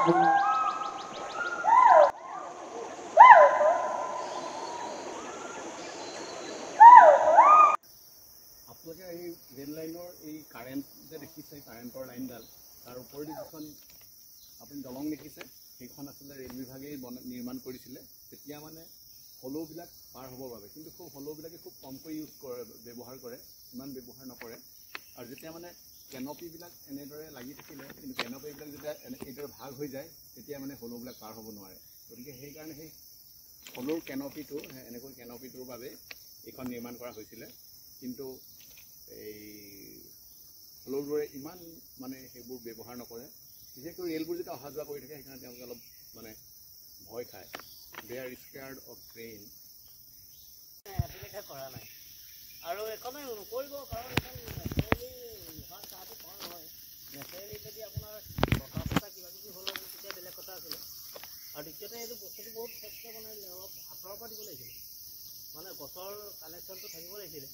আপোনালোকে এই ৰেল লাইনৰ এই কাৰেণ্ট যে দেখিছে, কাৰেণ্টৰ লাইনডাল, তাৰ ওপৰেদি যিখন আপুনি দলং দেখিছে, সেইখন আচলতে ৰেল বিভাগেই নিৰ্মাণ কৰিছিলে তেতিয়া মানে হলৌবিলাক পাৰ হ'বৰ বাবে। কিন্তু হলৌবিলাকে খুব কমকৈ ব্যৱহাৰ কৰে, ইমান ব্যৱহাৰ নকৰে। আৰু যেতিয়া মানে কেনপিবিলাক এনেদৰে লাগি থাকিলে, কিন্তু কেনপিবিলাক যেতিয়া এইদৰে ভাগ হৈ যায় তেতিয়া মানে হলৌবিলাক পাৰ হ'ব নোৱাৰে। গতিকে সেইকাৰণে সেই হলৌৰ কেনপিটো, এনেকৈ কেনপিটোৰ বাবে এইখন নিৰ্মাণ কৰা হৈছিলে। কিন্তু এই হলৌবোৰে ইমান মানে সেইবোৰ ব্যৱহাৰ নকৰে। বিশেষকৈ ৰেলবোৰ যেতিয়া অহা যোৱা কৰি থাকে সেইকাৰণে তেওঁলোকে অলপ মানে ভয় খায়। দে আৰ স্কেয়াৰ্ড অফ ট্ৰেইন। কৰা নাই আৰু এইখনে নকৰিব, কাৰণ এইখন নেচাৰেলি হোৱাৰ চাহটো কম নহয়। নেচাৰেলি যদি আপোনাৰ বতাহ কিবা কিবি হ'লে তেতিয়া বেলেগ কথা আছিলে। আৰু দ্বিতীয়তে এইটো বস্তুটো বহুত ফেককৈ বনাইছিলে, অলপ আঁতৰৰ পৰা দিব লাগিছিলে, মানে গছৰ কানেকশ্যনটো থাকিব লাগিছিলে,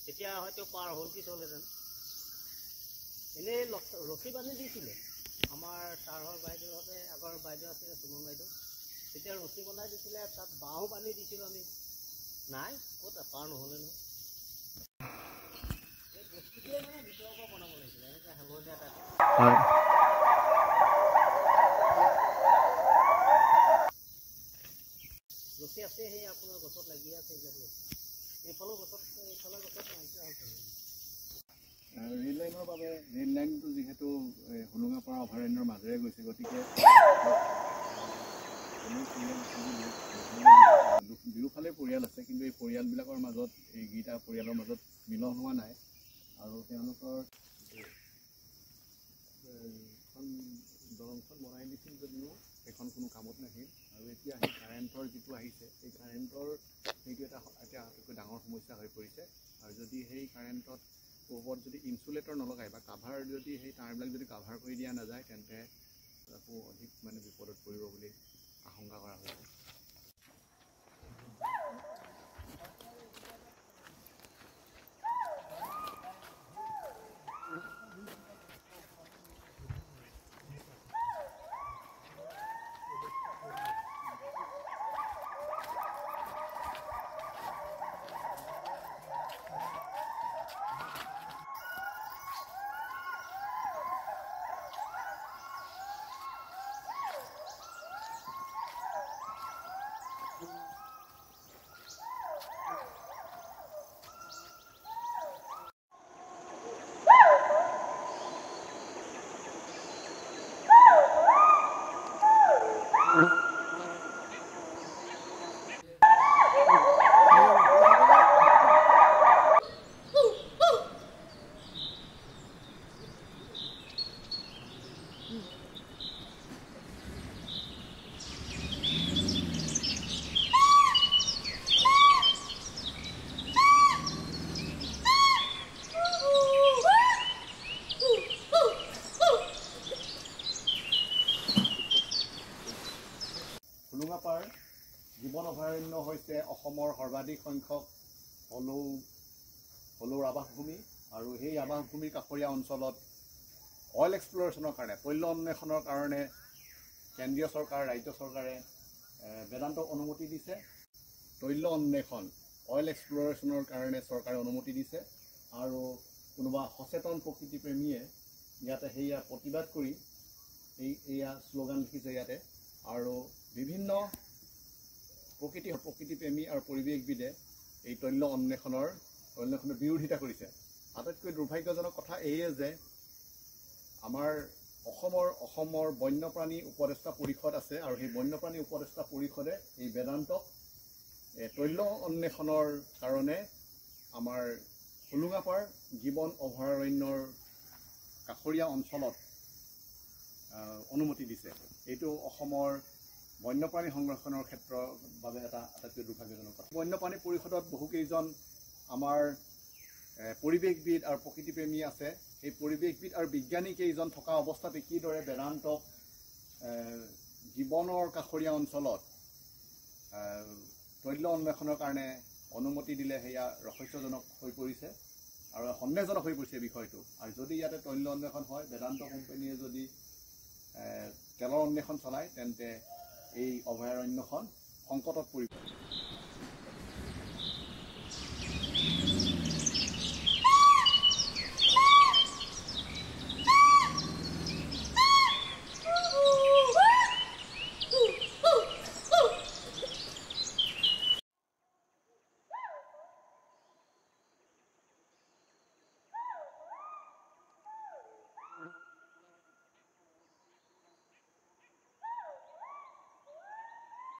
তেতিয়া হয়তো পাৰ হ'ল কি হ'লহেঁতেন। এনেই ৰছী বান্ধি দিছিলে আমাৰ ছাৰহঁত বাইদেউহঁতে, আগৰ বাইদেউ আছিলে সুমন বাইদেউ, তেতিয়া ৰছী বনাই দিছিলে, তাত বাঁহো বান্ধি দিছিলোঁ আমি। নাই ক'ত পাৰ নহ'লে নহয়। এই বস্তুটোৱে মানে ভিতৰৰ পৰা বনাব লাগিছিলে, এনেকৈ হালধীয়া টাইপৰ। ৰছী আছে, সেই আপোনাৰ গছত লাগি আছে এইবিলাক ৰছী। এইফালৰ গছত নাইকিয়া হৈছে। ৰেল লাইনৰ বাবে ৰেল লাইনটো যিহেতু হোলোঙাপাৰা অভয়াৰণ্যৰ মাজেৰে গৈছে, গতিকে দুয়োফালে পৰিয়াল আছে, কিন্তু এই পৰিয়ালবিলাকৰ মাজত, এইকেইটা পৰিয়ালৰ মাজত মিলন হোৱা নাই। আৰু তেওঁলোকৰ এখন দলংখন বনাই দিছিল যদিও সেইখন কোনো কামত নাহিল। আৰু এতিয়া সেই কাৰেণ্টৰ যিটো আহিছে, সেই কাৰেণ্টৰ সেইটো এটা আটাইতকৈ ডাঙৰ সমস্যা হৈ পৰিছে। আৰু যদি সেই কাৰেণ্টত ওপৰত যদি ইনচুলেটৰ নলগায় বা কাভাৰ, যদি সেই তাঁৰবিলাক যদি কাভাৰ কৰি দিয়া নাযায়, তেন্তে আকৌ অধিক মানে বিপদত পৰিব বুলি আশংকা কৰা হৈছে। হোলোঙাপাৰ জীৱন অভয়াৰণ্য হৈছে অসমৰ সৰ্বাধিক সংখ্যক হলৌৰ আৱাসভূমি। আৰু সেই আৱাসভূমিৰ কাষৰীয়া অঞ্চলত অইল এক্সপ্লৰেশ্যনৰ কাৰণে, তৈল অন্বেষণৰ কাৰণে কেন্দ্ৰীয় চৰকাৰ, ৰাজ্য চৰকাৰে বেদান্তক অনুমতি দিছে। তৈল অন্বেষণ, অইল এক্সপ্লৰেশ্যনৰ কাৰণে চৰকাৰে অনুমতি দিছে। আৰু কোনোবা সচেতন প্ৰকৃতিপ্ৰেমীয়ে ইয়াতে সেয়া প্ৰতিবাদ কৰি এয়া শ্লোগান লিখিছে ইয়াতে। আৰু বিভিন্ন প্ৰকৃতিপ্ৰেমী আৰু পৰিৱেশবিদে এই তৈল অন্বেষণৰ বিৰোধিতা কৰিছে। আটাইতকৈ দুৰ্ভাগ্যজনক কথা এয়ে যে আমাৰ অসমৰ বন্যপ্ৰাণী উপদেষ্টা পৰিষদ আছে, আৰু সেই বন্যপ্ৰাণী উপদেষ্টা পৰিষদে এই বেদান্তক তৈল অন্বেষণৰ কাৰণে আমাৰ হোলোঙাপাৰ জীৱন অভয়াৰণ্যৰ কাষৰীয়া অঞ্চলত অনুমতি দিছে। এইটো অসমৰ বন্যপ্ৰাণী সংৰক্ষণৰ ক্ষেত্ৰৰ বাবে এটা আটাইতকৈ দুৰ্ভাগ্যজনক কথা। বন্যপ্ৰাণী পৰিষদত বহুকেইজন আমাৰ পৰিৱেশবিদ আৰু প্ৰকৃতিপ্ৰেমী আছে। এই পৰিৱেশবিদ আৰু বিজ্ঞানী কেইজন থকা অৱস্থাতে কিদৰে বেদান্তক জীৱনৰ কাষৰীয়া অঞ্চলত তৈল অন্বেষণৰ কাৰণে অনুমতি দিলে, সেয়া ৰহস্যজনক হৈ পৰিছে আৰু সন্দেহজনক হৈ পৰিছে বিষয়টো। আৰু যদি ইয়াতে তৈল অন্বেষণ হয়, বেদান্ত কোম্পানীয়ে যদি তেলৰ অন্বেষণ চলায় তেন্তে এই অভয়াৰণ্যখন সংকটত পৰিব।